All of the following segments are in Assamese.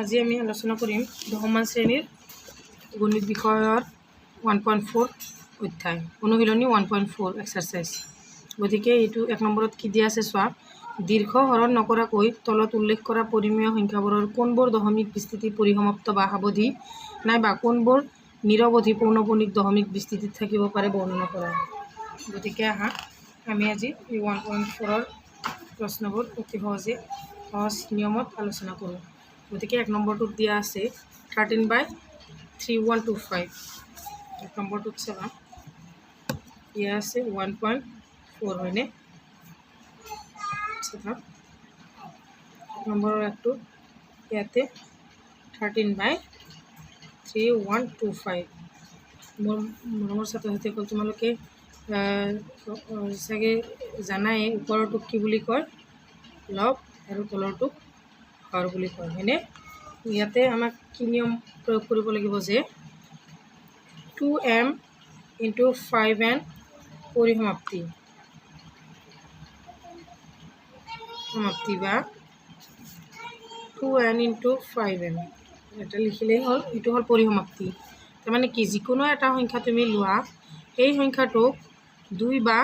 আজি আমি আলোচনা কৰিম দশমমান শ্ৰেণীৰ গণিত বিষয়ৰ 1.4 অধ্যায় অনুশীলনী 1.4 এক্সাৰসাইজ। গতিকে এইটো 1 নম্বৰত কি দিয়া আছে চোৱা, দীৰ্ঘ হৰণ নকৰাকৈ তলত উল্লেখ কৰা পৰিমেয় সংখ্যাবোৰৰ কোনবোৰ দশমিক বিস্তৃতি পৰিসমাপ্ত বা সাৱধি নাইবা কোনবোৰ নিৰৱধি পৌনঃপুনিক দশমিক বিস্তৃতিত থাকিব পাৰে বৰ্ণনা কৰা। গতিকে আহা আমি আজি এই 1.4ৰ প্ৰশ্নবোৰ অতি সহজ নিয়মত আলোচনা কৰোঁ। গতিকে 1 নম্বৰটোত দিয়া আছে 13/3125। 1 নম্বৰটোত চাবা দিয়া আছে 1.4 হয়নে। চাবা 1 নম্বৰৰ একটো ইয়াতে 13/3125। মোৰ ছাত্ৰ ছাত্ৰীসকল তোমালোকে চাগে জানাই ওপৰটোক কি বুলি কয়, লব আৰু তলৰটোক হৰ বুলি কয় হয়নে। ইয়াতে আমাক কি নিয়ম প্ৰয়োগ কৰিব লাগিব যে 2m × 5n পৰিসমাপ্তি বা 2n × 5n এটা লিখিলেই হ'ল। এইটো হ'ল পৰিসমাপ্তি। তাৰমানে কি, যিকোনো এটা সংখ্যা তুমি লোৱা, সেই সংখ্যাটোক 2 বা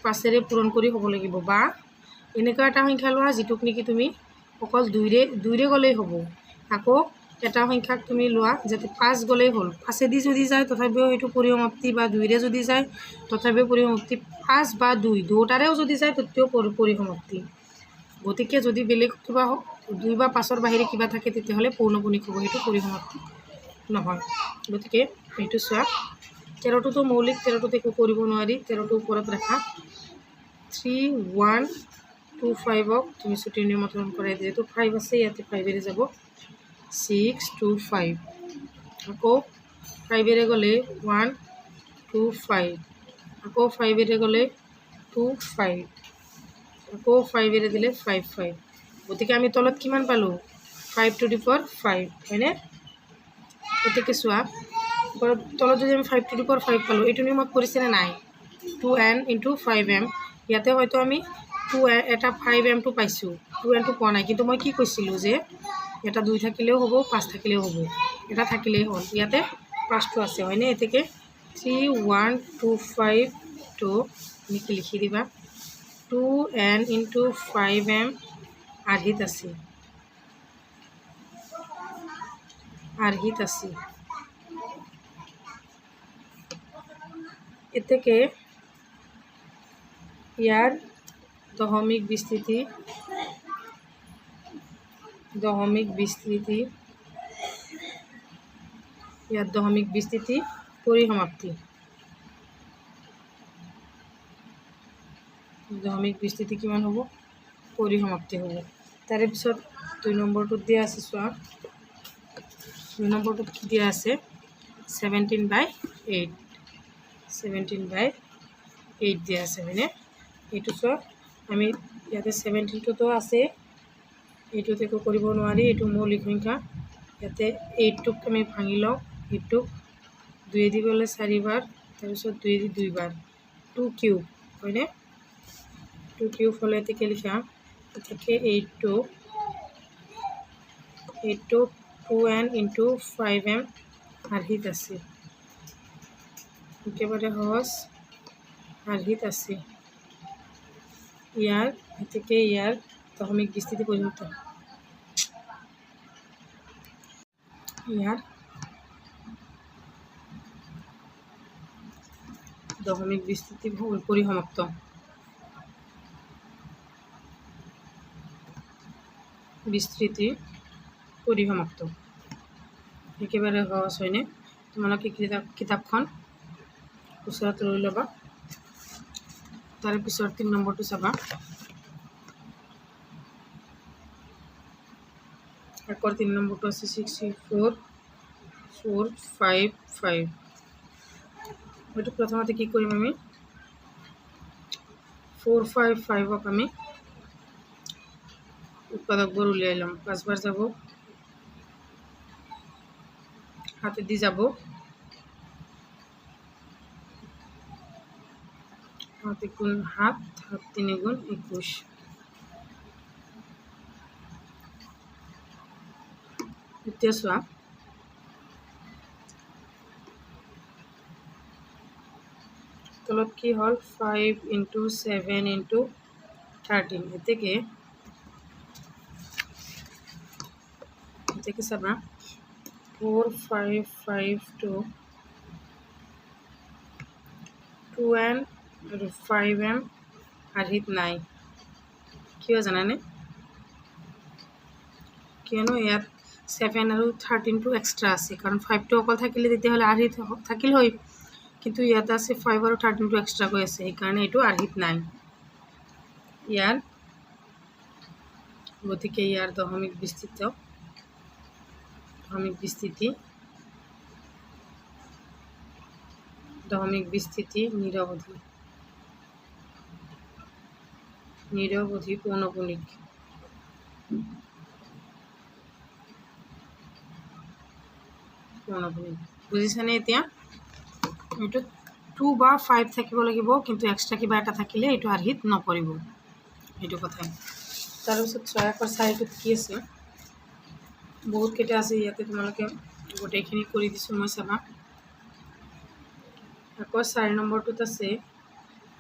5ৰে পূৰণ কৰি হ'ব লাগিব, বা এনেকুৱা এটা সংখ্যা লোৱা যিটোক নেকি তুমি অকল 2ৰে গ'লেই হ'ব। আকৌ এটা সংখ্যাক তুমি লোৱা যাতে 5 গ'লেই হ'ল, 5এদি যদি যায় তথাপিও সেইটো পৰিসমাপ্তি, বা 2ৰে যদি যায় তথাপিও পৰিসমাপ্তি, 5 বা 2 দুয়োটাৰেও যদি যায় তেতিয়াও পৰিসমাপ্তি। গতিকে যদি বেলেগ কিবা 2 বা 5ৰ বাহিৰে কিবা থাকে তেতিয়াহ'লে পৌনঃপুনিক হ'ব, সেইটো পৰিসমাপ্তি নহয়। গতিকে এইটো চোৱা 13টোতো মৌলিক, 13টোত একো কৰিব নোৱাৰি, 13টো ওপৰত ৰাখা। 3125ক তুমি ছুটিৰ নিয়মত হৰণ কৰাই, যিহেতু 5 আছে ইয়াতে 5এৰে যাব 625। আকৌ 5এৰে গ'লে 125, আকৌ 5এৰে গ'লে 25, আকৌ 5এৰে দিলে 55। গতিকে আমি তলত কিমান পালোঁ 5^5 হয়নে। গতিকে চোৱা তলত যদি আমি 5^5 পালোঁ, এইটো নিয়মত পৰিছেনে নাই 2n × 5m। ইয়াতে হয়তো আমি 5mটো পাইছোঁ, 2nটো পোৱা নাই, কিন্তু মই কি কৈছিলোঁ যে এটা 2 থাকিলেও হ'ব, 5 থাকিলেও হ'ব, এটা থাকিলেই হ'ল। ইয়াতে 5টো আছে হয়নে। এতেকে 3125টো আমি কি লিখি দিবা 2n × 5m আৰ্হিত আছে। এতেকে ইয়াৰ দশমিক বিস্তৃতি পৰিসমাপ্তি। দশমিক বিস্তৃতি কিমান হ'ব, পৰিসমাপ্তি হ'ব। তাৰে পিছত 2 নম্বৰটোত দিয়া আছে চোৱা, 2 নম্বৰটোত কি দিয়া আছে 17/8 দিয়া আছে হয়নে। এইটো চোৱা আমি ইয়াতে 17টোতো আছে, এইটোত একো কৰিব নোৱাৰি, এইটো মৌলিক সংখ্যা। ইয়াতে 8টোক আমি ভাঙি লওঁ, 8টোক 2এদি গ'লে 4বাৰ, তাৰপিছত 2এদি 2বাৰ, 2 কিউব হয়নে। 2 কিউব হ'লে এতেকে লিখা, এতেকে 8টো 2n × 5m আৰ্হিত আছে, একেবাৰে সহজ আৰ্হিত আছে। এতেকে ইয়াৰ দশমিক বিস্তৃতি পৰিসমাপ্তি, ইয়াৰ দশমিক বিস্তৃতি পৰিসমাপ্ত। একেবাৰে সহজ হয়নে। তোমালোকে কিতাপখন ওচৰত লৈ ল'বা। তাৰে পিছত 3 নম্বৰটো চাবা, আকৌ 3 নম্বৰটো আছে 63455। হয়তো প্ৰথমতে কি কৰিম, আমি 455ক আমি উৎপাদকবোৰ উলিয়াই ল'ম। 5বাৰ যাব, 7এদি যাব, 7 × 7, 7 × 3 = 21। এতিয়া চোৱা তলত কি হ'ল 5 × 7 × 13 এতেকে চাবা 4 5 5 2 2n আৰু 5m আৰ্হিত নাই কিয় জানানে কিয়নো ইয়াত 7 আৰু 13টো এক্সট্ৰা আছে কাৰণ 5টো অকল থাকিলে তেতিয়াহ'লে আৰ্হিত থাকিল হয় কিন্তু ইয়াত আছে 5 আৰু 13টো এক্সট্ৰাকৈ আছে সেইকাৰণে এইটো আৰ্হিত নাই ইয়াৰ গতিকে ইয়াৰ দশমিক বিস্তৃতি নিৰৱধি পৌনঃপুনিক বুজিছানে এতিয়া এইটো 2 বা 5 থাকিব লাগিব কিন্তু এক্সট্ৰা কিবা এটা থাকিলে এইটো আৰ্হিত নপৰিব এইটো কথাই তাৰপিছত 6 4টোত কি আছে বহুতকেইটা আছে ইয়াতে তোমালোকে গোটেইখিনি কৰি দিছোঁ মই চাবা আকৌ 4 নম্বৰটোত আছে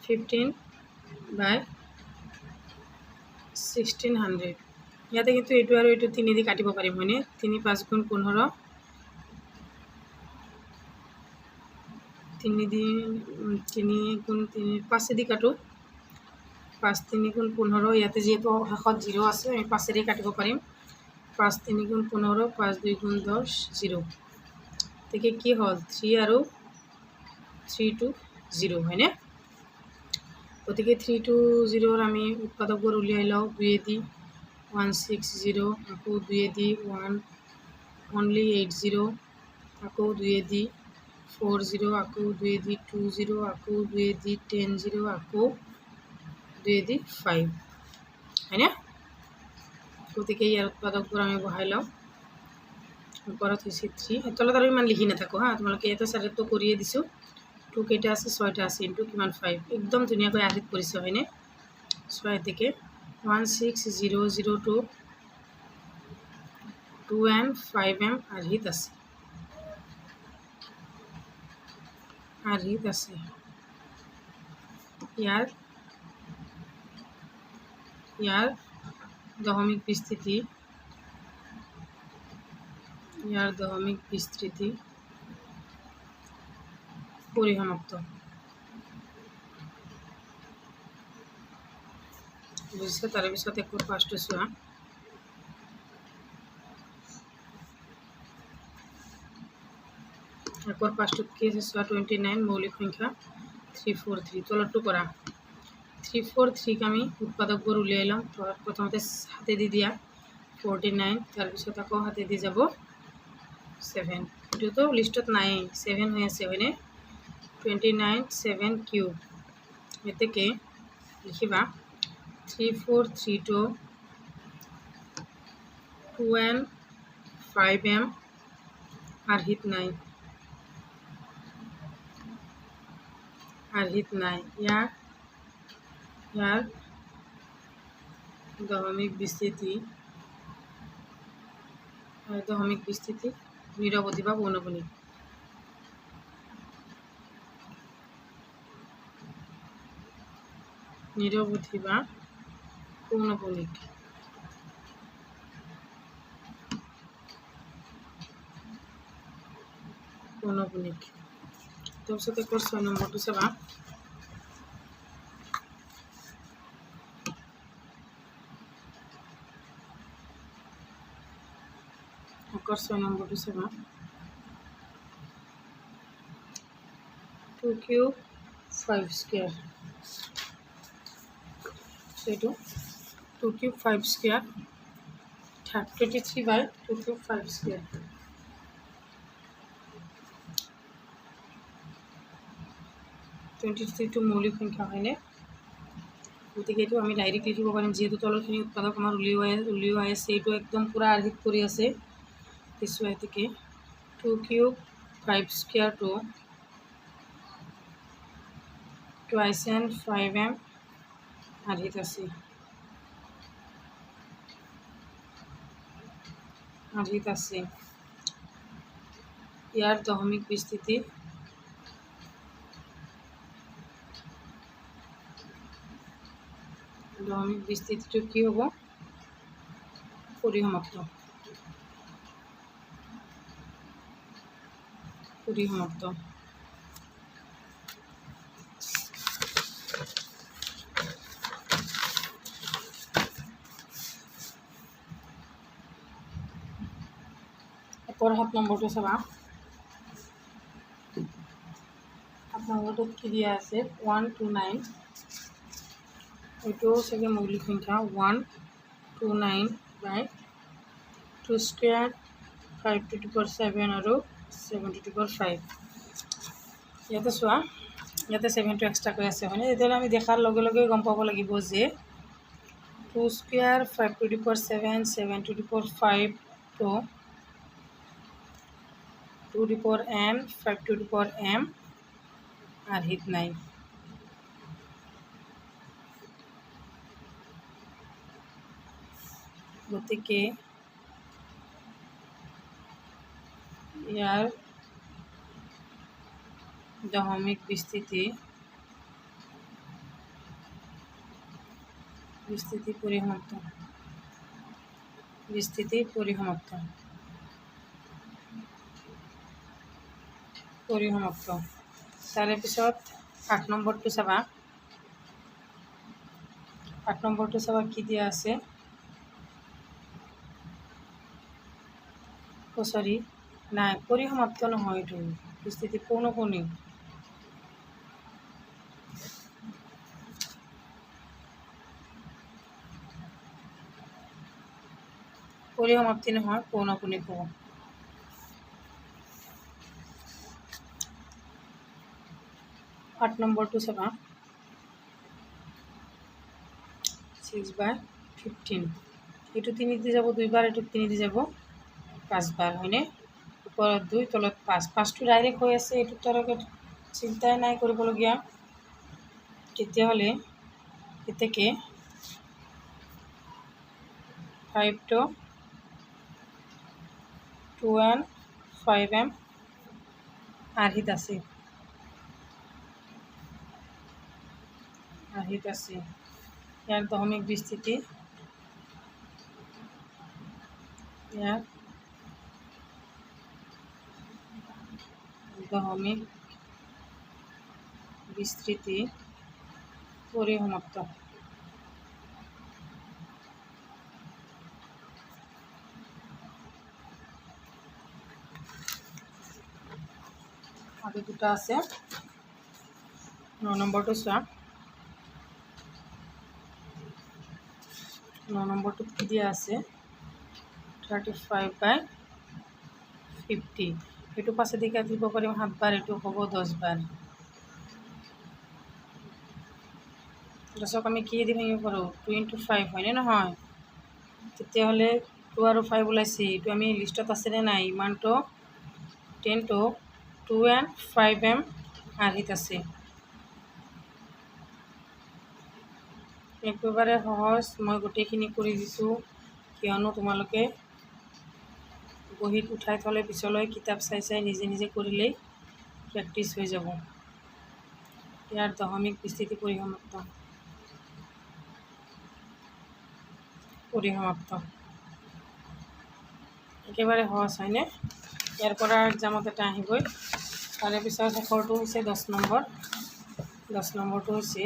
15/1600 ইয়াতে কিন্তু এইটো আৰু এইটো 3 দি কাটিব পাৰিম হয়নে 3 5 × 15 3 দি 3 × 3 5 দি কাটো 5 3 × 15 ইয়াতে যেহেতু শেষত 0 আছে আমি 5 দি কাটিব পাৰিম 5 3 × 15 5 2 × 10 0 গতিকে কি হ'ল 3 আৰু 3 to 0 হয়নে গতিকে 3 to 0 আমি উৎপাদকবোৰ উলিয়াই লওঁ 2 দি 160 আকৌ 2 দি 1 only 80 আকৌ 2 দি 40 আকৌ 2 দি 20 আকৌ 2 দি 10 আকৌ 2 দি 5 হয়নে গতিকে ইয়াৰ উৎপাদকবোৰ আমি বহাই লওঁ ওপৰত হৈছে 3 তলত আৰু ইমান লিখি নাথাকোঁ হা তোমালোকে ইয়াতে চাৰিটো কৰিয়ে দিছোঁ 2 কেইটা আছে 6টা আছে ইনটু কিমান 5 একদম ধুনীয়াকৈ আৰ্হিত কৰিছোঁ হয়নে চোৱা এতেকে 16002 2n 5m আৰ্হিত আছে ইয়াৰ দশমিক বিস্তৃতি পৰিসমাপ্ত বুজিছে তাৰে পিছত একো ফাৰ্ষ্টটো চোৱা একৰ পাঁচটোত কি আছে চোৱা 29 মৌলিক সংখ্যা 343 তলৰটো কৰা 343 আমি উৎপাদকবোৰ উলিয়াই লওঁ প্ৰথমতে হাতে দি দিয়া 49 তাৰপিছত আকৌ হাতে দি যাব 7 এইটোতো লিষ্টত নাই 7 হৈ আছে হয়নে 29 7 কিউব এতেকে লিখিবা 3432 2n 5m আৰ্হিত নাই ইয়াৰ দশমিক বিস্তৃতি নিৰৱধি বা পৌনঃপুনিক তাৰপিছত একৰ 6 নম্বৰটো চাবা একৰ 6 নম্বৰটো চাবা 2 কিউব 5 স্কয়ার এইটো 2 কিউব 5 স্কয়ার 23/2 কিউব 5 স্কয়ার 23 টো মৌলিক সংখ্যা হয়নে গতিকে এইটো আমি ডাইৰেক্ট লিখিব পাৰিম যেহেতু তলৰখিনি উৎপাদক আমাৰ উলিওৱাই আছে এইটো একদম পূৰা আৰ্হিত কৰি আছে কিছু এতেকে 2 cube 5 square to twice and 5m আৰ্হিত আছে আৰ্হিত আছে। ইয়াৰ দশমিক বিস্তৃতি বিস্তৃতিটো কি হ'ব? পৰিসমাপ্ত। এপৰ 7 নম্বৰটো চাবা। 7 নম্বৰটোত কি দিয়া আছে? 129। এইটো চাগে মৌলিক সংখ্যা 129 বাই 2 স্কুৱেৰ 5 to the power 7 আৰু 7 to the power 5। ইয়াতে চোৱা, ইয়াতে 7টো এক্সট্ৰাকৈ আছে হয়নে? তেতিয়াহ'লে আমি দেখাৰ লগে লগে গম পাব লাগিব যে 2 square 5 to the power 7 7 to the power 5 to 2 to the power m 5 to the power m আৰ্হিত নাই। গতিকে ইয়াৰ দশমিক বিস্তৃতি পৰিসমাপ্ত। তাৰে পিছত 8 নম্বৰটো চাবা। 8 নম্বৰটো চাবা কি দিয়া আছে? সৰি নাই, পৰিসমাপ্ত নহয়, এইটো বিস্তৃতি পৌনঃপুনি। পৰিসমাপ্তি নহয়, পৌনঃপুনি ক'ব। 8 নম্বৰটো চাবা। 6/15। এইটো 3 দি যাব 2 বাৰ, এইটো 3 দি যাব 5 বাৰ হয়নে? ওপৰত 2 তলত 5। 5টো ডাইৰেক্ট হৈ আছে, এইটো তৰকে চিন্তাই নাই কৰিবলগীয়া। তেতিয়াহ'লে এতেকে 5 to 2 and 5m আৰ্হিত আছে। ইয়াৰ দশমিক বিস্তৃতি পৰিসমাপ্ত। আৰু দুটা আছে। 9 নম্বৰটো চোৱা। 9 নম্বৰটোত কি দিয়া আছে? 35/50। এইটো পাছেদি কাটিব পাৰিম 7 বাৰ, এইটো হ'ব 10 বাৰ। 10ক আমি কি দি ভাঙিব পাৰোঁ? 2 into 5 হয়নে নহয়? তেতিয়াহ'লে 2 আৰু 5 ওলাইছে, এইটো আমি লিষ্টত আছেনে নাই? ইমানটো 10 to 2 and 5m আৰ্হিত আছে। একেবাৰে সহজ, মই গোটেইখিনি কৰি দিছোঁ, কিয়নো তোমালোকে বহীত উঠাই থ'লে পিছলৈ কিতাপ চাই চাই নিজে নিজে কৰিলেই প্ৰেক্টিছ হৈ যাব। ইয়াৰ দশমিক বিস্তৃতি পৰিসমাপ্ত। একেবাৰে সহজ হয়নে? ইয়াৰ পৰা এক্সামত এটা আহিবই। তাৰে পিছত শেষৰটো হৈছে 10 নম্বৰ। 10 নম্বৰটো হৈছে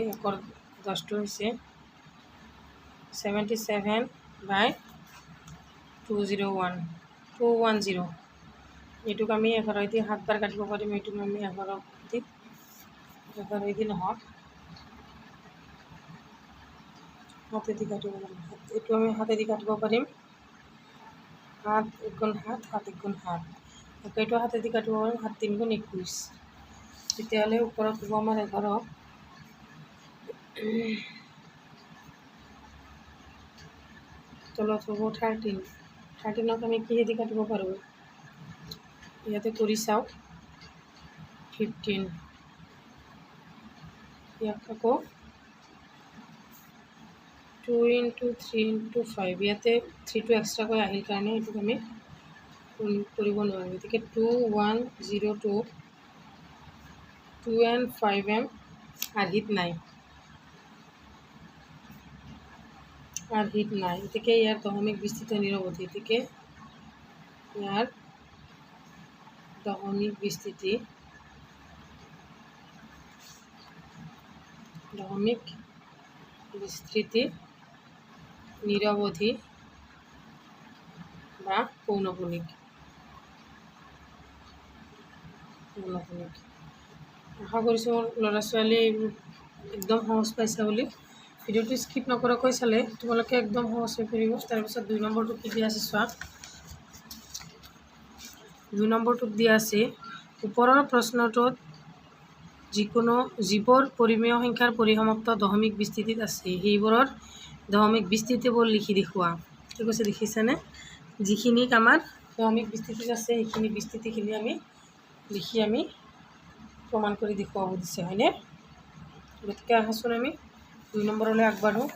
10টো হৈছে 77/210। এইটোক আমি 11 দি 7 বাৰ কাটিব পাৰিম। এইটোক আমি 11 দি নহয়, হাতেদি কাটিব পাৰিম। এইটো আমি হাতেদি কাটিব পাৰিম। 7 × 7 7 × 7। এইটো হাতেদি কাটিব পাৰিম 7 × 3 = 21। তেতিয়াহ'লে ওপৰত হ'ব আমাৰ 11। তলত হ'ব 13। 13ক আমি কিহেদি কাটিব পাৰোঁ? ইয়াতে কৰি চাওঁ। 15। ইয়াক আকৌ 2 × 3 × 5। ইয়াতে 3টো এক্সট্ৰাকৈ আহিল কাৰণে এইটোক আমি কৰিব নোৱাৰোঁ। গতিকে 2 1 0 2 2 and 5m আৰ্হিত নাই, গতিকে ইয়াৰ দশমিক বিস্তৃত নিৰৱধি। গতিকে ইয়াৰ দশমিক বিস্তৃতি নিৰৱধি বা পৌনঃপুনিক। আশা কৰিছোঁ ল'ৰা ছোৱালী একদম সহজ পাইছা বুলি। ভিডিঅ'টো স্কিপ নকৰাকৈ চালে তোমালোকে একদম সহজ হৈ পৰিব। তাৰপিছত 2 নম্বৰটো কি দিয়া আছে চোৱা। 2 নম্বৰটোত দিয়া আছে ওপৰৰ প্ৰশ্নটোত যিকোনো জীৱৰ পৰিমেয় সংখ্যাৰ পৰিসমাপ্ত দশমিক বিস্তৃতিত আছে সেইবোৰৰ দশমিক বিস্তৃতিবোৰ লিখি দেখুওৱা। কি কৈছে দেখিছেনে? যিখিনিক আমাৰ দশমিক বিস্তৃতিত আছে সেইখিনি বিস্তৃতিখিনি লিখি আমি প্ৰমাণ কৰি দেখুৱাব দিছে, হয়নে? গতিকে আহাচোন আমি 2 নম্বৰলৈ আগবাঢ়োঁ।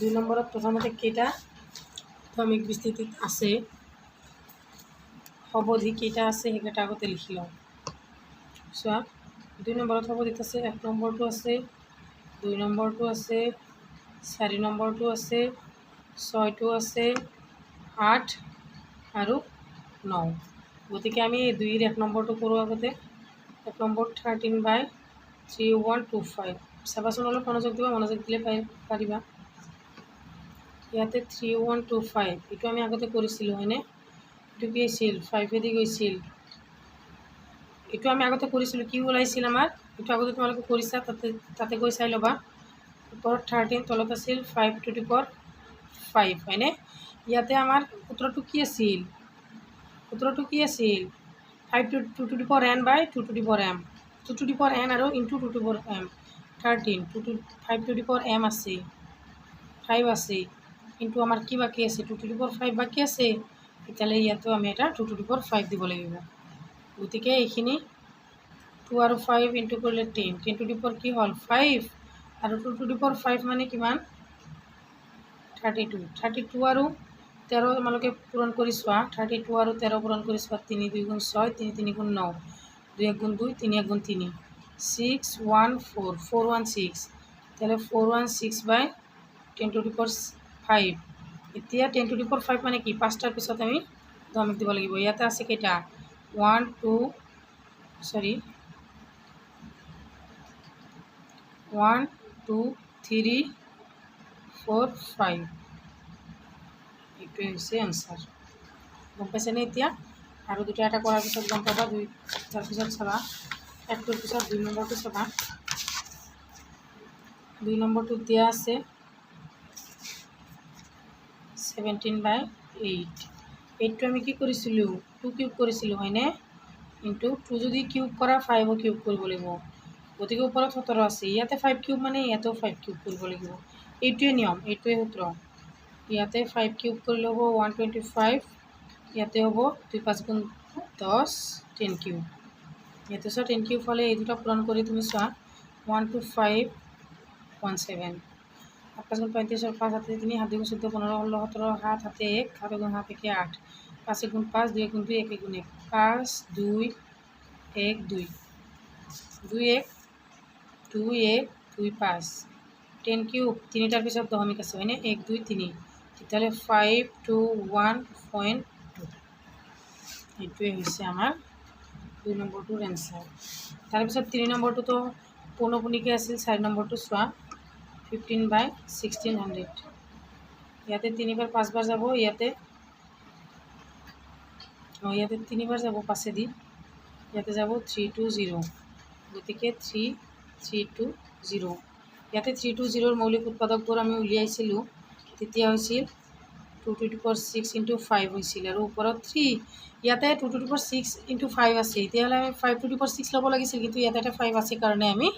2 নম্বৰত প্ৰথমতে কেইটা দশমিক বিস্তৃতিত আছে, সৱধি কেইটা আছে সেইকেইটা আগতে লিখি লওঁ। চোৱা 2 নম্বৰত সৱধিত আছে 1 নম্বৰটো আছে, 2 নম্বৰটো আছে, 4 নম্বৰটো আছে, 6টো আছে, 8 আৰু 9। গতিকে আমি 2ৰ 1 নম্বৰটো কৰোঁ আগতে। 1 নম্বৰ 13/3125। চাবাচোন অলপ মনোযোগ দিবা, মনোযোগ দিলে পাৰিবা। ইয়াতে 3125 এইটো আমি আগতে কৰিছিলোঁ, হয়নে? এইটো কি আছিল? 5 গৈছিল। এইটো আমি আগতে কৰিছিলোঁ, কি ওলাইছিল আমাৰ? এইটো আগতে তোমালোকে কৰিছা, তাতে গৈ চাই ল'বা। ওপৰত 13, তলত আছিল 5 to the power 5, হয়নে? ইয়াতে আমাৰ সূত্ৰটো কি আছিল? 5 to the power n by 2 to the power m। 2 to the power n আৰু into 2 to the power m। 13 5 to the power m আছে, 5 আছে, কিন্তু আমাৰ কি বাকী আছে? 2 to the power 5 বাকী আছে। তেতিয়াহ'লে ইয়াতো আমি এটা 2 to the power 5 দিব লাগিব। গতিকে এইখিনি 2 আৰু 5 ইনটু কৰিলে 10 to the power কি হ'ল? 5 আৰু 2 to the power 5 মানে কিমান? 32 আৰু 13 তোমালোকে পূৰণ কৰি চোৱা। 32 আৰু 13 পূৰণ কৰি চোৱা। 3 2 গুণ 6, 3 3 গুণ 9, 2 1 গুণ 2, 3 1 গুণ 3, 6 1 4 4 1 6। তাহলে 416/10 to the power 5। এতিয়া 10 to the power 5 মানে কি? 5টাৰ পিছত আমি দশমিক দিব লাগিব। ইয়াতে আছে কেইটা? 1 2 3 4 5। এইটোৱে হৈছে এনচাৰ। গম পাইছেনে এতিয়া? আৰু দুটা এটা কৰাৰ পিছত গম পাবা। তাৰপিছত চাবা 1টোৰ পিছত 2 নম্বৰটো চাবা। 2 নম্বৰটোত দিয়া আছে 17/8। 8টো আমি কি কৰিছিলোঁ? 2 কিউব কৰিছিলোঁ, হয়নে? কিন্তু 2 যদি কিউব কৰা 5ও কিউব কৰিব লাগিব। গতিকে ওপৰত 17 আছে, ইয়াতে 5 কিউব মানে ইয়াতেও 5 কিউব কৰিব লাগিব। এইটোৱে নিয়ম, এইটোৱে সূত্ৰ। ইয়াতে 5 কিউব কৰিলে হ'ব 125, ইয়াতে হ'ব 2 5 গুণ 10 10 কিউব। ইয়াতে চোৱা 10 কিউব হ'লে এই দুটা পূৰণ কৰি তুমি চোৱা 12517। 7 5 গুণ 35, 5 7 3, 7 2 14 15 16 17 7 7 1, 7 গুণ 7 1 8, 5 গুণ 5, 2 গুণ 2, 1 গুণ 1, 5 2 1 2 2 1 2 1 2 5। 10 কিউব 3টাৰ পিছত দশমিক আছে, হয়নে? 1 2 3। তেতিয়াহ'লে 521.2। এইটোৱে হৈছে আমাৰ 2 নম্বৰটোৰ এনচাৰ। তাৰপিছত 3 নম্বৰটোতো পৌনঃপুনিকে আছিল। 4 নম্বৰটো চোৱা 15/1600। ইয়াতে 3 বাৰ 5 বাৰ যাব, ইয়াতে 3 বাৰ যাব 5এদি, ইয়াতে যাব 3 2 0। গতিকে 3 3 2 0। ইয়াতে 3 2 0ৰ মৌলিক উৎপাদকবোৰ আমি উলিয়াইছিলোঁ। তেতিয়া হৈছিল 2 to the power 6 into 5 হৈছিল, আৰু ওপৰত 3। ইয়াতে 2 to the power 6 into 5 আছে। তেতিয়াহ'লে আমি 5 to the power 6 ল'ব লাগিছিল, কিন্তু ইয়াতে এটা 5 আছে কাৰণে আমি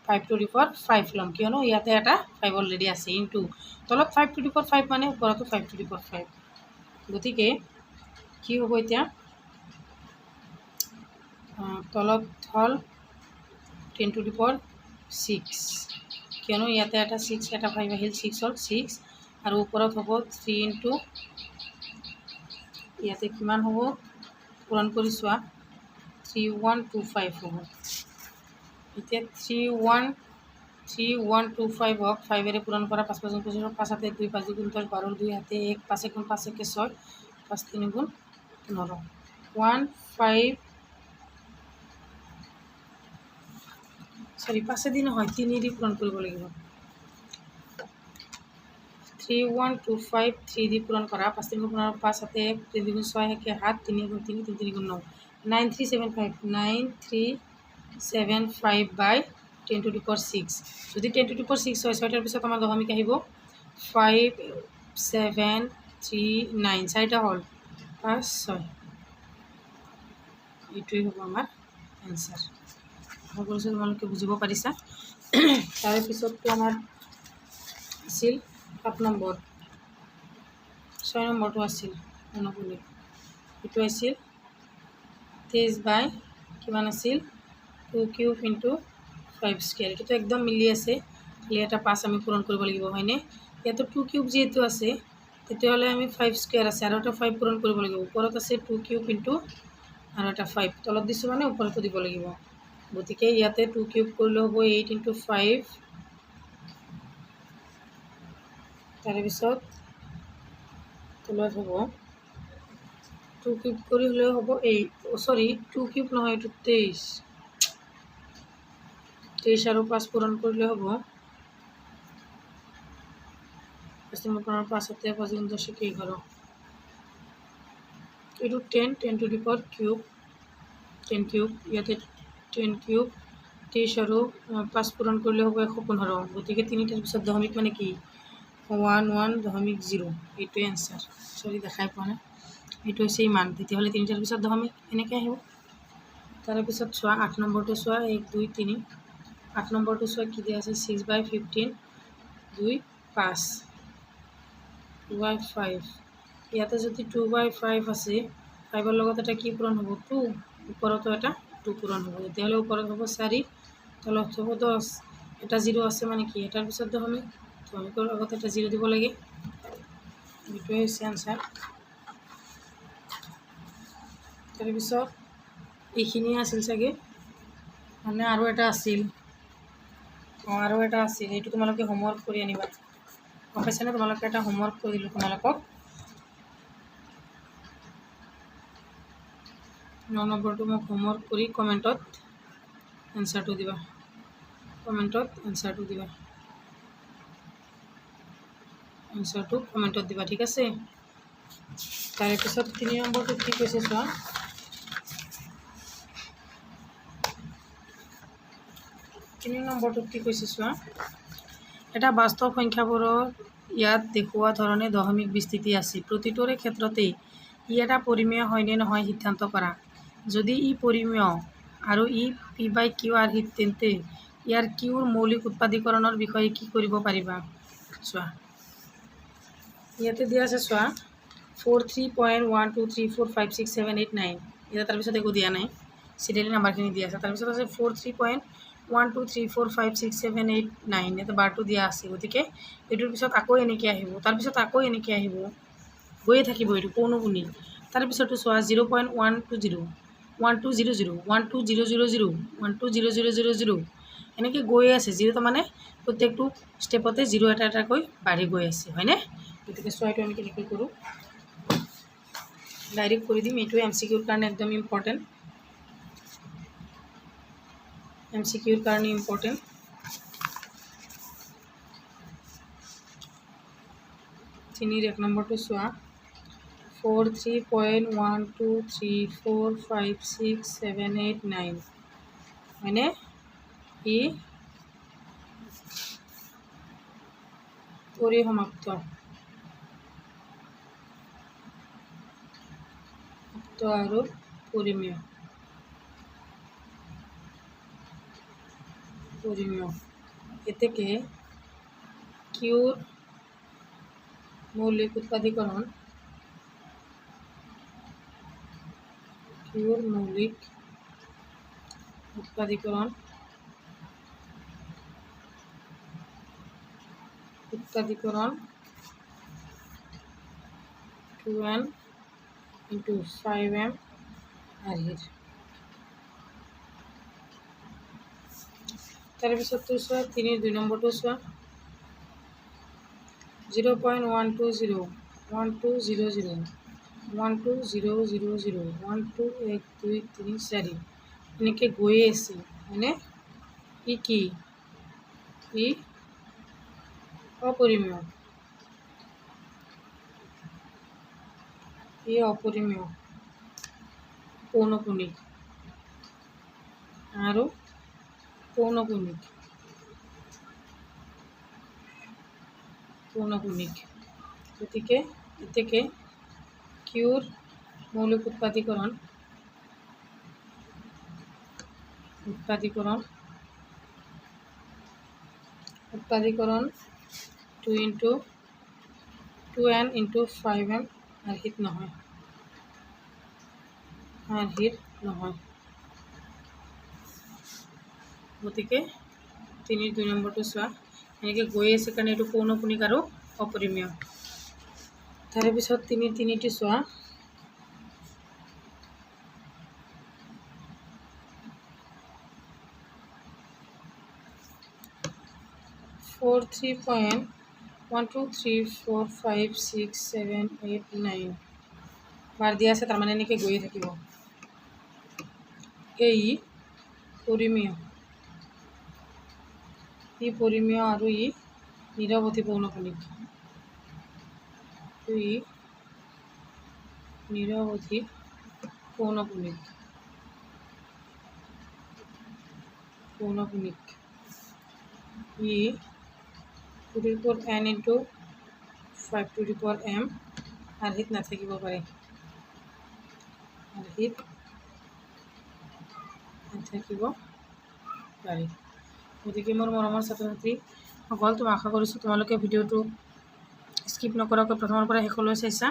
5 to the power 5 ল'ম, কিয়নো ইয়াতে এটা 5 অলৰেডি আছে। ইনটু তলত 5 to the power 5 মানে ওপৰতো 5 to the power 5। গতিকে কি হ'ব এতিয়া? তলত হ'ল 10 to the power 6, কিয়নো ইয়াতে এটা 6 এটা 5 আহিল, 6 হ'ল 6, আৰু ওপৰত হ'ব 3 into ইয়াতে কিমান হ'ব পূৰণ কৰি চোৱা 3125 হ'ব এতিয়া 3125 হওক 5 পূৰণ কৰা 5 5 25 5 হাতে 2 5 2 10 12 2 হাতে 1 5 1 5 1 6 5 3 গুণ 15 5 দি নহয় 3 দি পূৰণ কৰিব লাগিব 3125 3 দি পূৰণ কৰা 5 3 গুণ 5 হাতে 1 3 গুণ 6 হেকে 7 3 গুণ 3 3 3 গুণ 9 9375 বাই 10 to the power 6 যদি 10 to the power 6 হয় 6টাৰ পিছত আমাৰ দশমিক আহিব 5739 চাৰিটা হ'ল 5 6 এইটোৱেই হ'ব আমাৰ এনসাৰ আশা কৰিছোঁ তোমালোকে বুজিব পাৰিছা তাৰে পিছতটো আমাৰ আছিল 7 নম্বৰ 6 নম্বৰটো আছিল অনুকূলিত এইটো আছিল 23 বাই কিমান আছিল 2 কিউব ইনটু 5 স্কয়াৰ এটো একদম মিলি আছে খালি এটা 5 আমি পূৰণ কৰিব লাগিব হয়নে ইয়াতো 2 কিউব যেহেতু আছে তেতিয়াহ'লে আমি 5 স্কয়াৰ আছে আৰু এটা 5 পূৰণ কৰিব লাগিব ওপৰত আছে 2 কিউব ইনটু আৰু এটা 5 তলত দিছো মানে ওপৰতো দিব লাগিব গতিকে ইয়াতে 2 কিউব কৰিলে হ'ব 8 ইনটু 5 তাৰে পিছত তলত হ'ব 2 কিউব কৰি হলে হ'ব 8 সৰি 2 কিউব নহয় এটো 23 আৰু 5 পূৰণ কৰিলে হ'ব 5 হাতে 5 গুণ 10 11 এইটো 10 to the power cube 10 cube ইয়াতে 10 কিউব 23 আৰু 5 পূৰণ কৰিলে হ'ব 115 গতিকে তিনিটাৰ পিছত দশমিক মানে কি 11.0 এইটোৱে এনসাৰ সৰি দেখাই পোৱা নাই এইটো হৈছে ইমান তেতিয়াহ'লে তিনিটাৰ পিছত দশমিক এনেকৈ আহিব তাৰে পিছত চোৱা 8 নম্বৰটো চোৱা 1 2 3 8 নম্বৰটো চোৱা কি দিয়া আছে 6/15 2 5 2/5 ইয়াতে যদি 2/5 আছে 5ৰ লগত এটা কি পূৰণ হ'ব 2 ওপৰতো এটা 2 পূৰণ হ'ব তেতিয়াহ'লে ওপৰত হ'ব 4 তলত হ'ব 10 এটা 0 আছে মানে কি এটাৰ পিছত দশমিক দশমিকৰ আগত এটা 0 দিব লাগে এইটোৱে হৈছে আনসাৰ তাৰপিছত এইখিনি আছিল চাগে মানে আৰু এটা আছিল এইটো তোমালোকে হোমৱৰ্ক কৰি আনিবা গম পাইছানে তোমালোকে এটা হোমৱৰ্ক কৰিলোঁ তোমালোকক 9 নম্বৰটো মোক হোমৱৰ্ক কৰি কমেণ্টত এনসাৰটো দিবা এনসাৰটো কমেণ্টত দিবা ঠিক আছে তাৰে পিছত 3 নম্বৰটো কি কৈছে চোৱা 3 নম্বৰটোত কি কৈছে চোৱা এটা বাস্তৱ সংখ্যাবোৰৰ ইয়াত দেখুওৱা ধৰণে দশমিক বিস্তৃতি আছে প্ৰতিটোৰে ক্ষেত্ৰতে ই এটা পৰিমেয় হয় নে নহয় সিদ্ধান্ত কৰা যদি ই পৰিমেয় আৰু ই p/q আৰ্হিত তেন্তে ইয়াৰ কিউৰ মৌলিক উৎপাদীকৰণৰ বিষয়ে কি কৰিব পাৰিবা চোৱা ইয়াতে দিয়া আছে চোৱা 43.123456789 এটা তাৰ পিছত একো দিয়া নাই সিৰিয়ালি নাম্বাৰখিনি দিয়া আছে তাৰ পিছত আছে 43.123456789 এটা বাৰটো দিয়া আছে গতিকে এটোৰ পিছত আকৌ এনেকৈ আহিব তাৰ পিছত আকৌ এনেকৈ আহিব গৈয়ে থাকিব এটো কোনো গুণি তাৰ পিছতো চোৱা 0.120 1200 12000 12000 এনেকৈ গৈয়ে আছে 0 মানে প্ৰত্যেকটো ষ্টেপতে 0 এটা এটাকৈ বাঢ়ি গৈ আছে হয়নে গতিকে চোৱাটো আমি কেনেকৈ কৰোঁ ডাইৰেক্ট কৰি দিম এইটো MCQৰ কাৰণে একদম ইম্পৰ্টেণ্ট MCQৰ কাৰণে ইম্পৰ্টেণ্ট তিনিৰ 1 নম্বৰটো চোৱা 43.123456789 হয়নে ই পৰিসমাপ্ত আৰু পৰিমেয় এতেকে কিউৰ মৌলিক উৎপাদীকৰণ to an ইন্টু 5m আৰ্হিৰ তাৰপিছতটো চোৱা 3 2 নম্বৰটো চোৱা 0.120 1200 1200 12 1 2 3 4 এনেকৈ গৈয়ে আছে হয়নে ই কি ই অপৰিমেয় পৌনপুণিক আৰু পৌনপুণিক গতিকে এতেকে কিউৰ মৌলিক উৎপাদীকৰণ 2 into 2n into 5m আৰ্হিত নহয় গতিকে 3 2 নম্বৰটো চোৱা এনেকৈ গৈ আছে কাৰণে এইটো পৌনপুণিক আৰু অপৰিমেয় তাৰপিছত 3 3টো চোৱা 4 3.1 2 3 4 5 6 7 8 9 বাৰ দিয়া আছে তাৰমানে এনেকৈ গৈয়ে থাকিব এই পৰিমেয় আৰু ই নিৰৱধি পৌনপুণিক ই to the power n into 5 to the power m আৰ্হিত নাথাকিব পাৰে গতিকে মোৰ মৰমৰ ছাত্ৰ ছাত্ৰীসকল মই আশা কৰিছোঁ তোমালোকে ভিডিঅ'টো স্কিপ নকৰাকৈ প্ৰথমৰ পৰা শেষলৈ চাইছা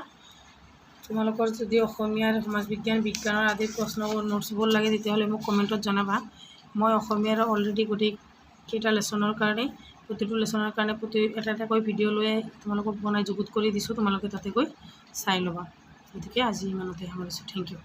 তোমালোকৰ যদি অসমীয়াৰ সমাজ বিজ্ঞান বিজ্ঞানৰ আদি প্ৰশ্নবোৰ নোটছবোৰ লাগে তেতিয়াহ'লে মোক কমেণ্টত জনাবা মই অসমীয়াৰ অলৰেডি গোটেইকেইটা লেচনৰ কাৰণে প্ৰতিটো লেচনৰ কাৰণে এটা এটাকৈ ভিডিঅ' লৈ তোমালোকক বনাই যুগুত কৰি দিছোঁ তোমালোকে তাতে গৈ চাই ল'বা গতিকে আজি ইমানতে সামৰিছোঁ থেংক ইউ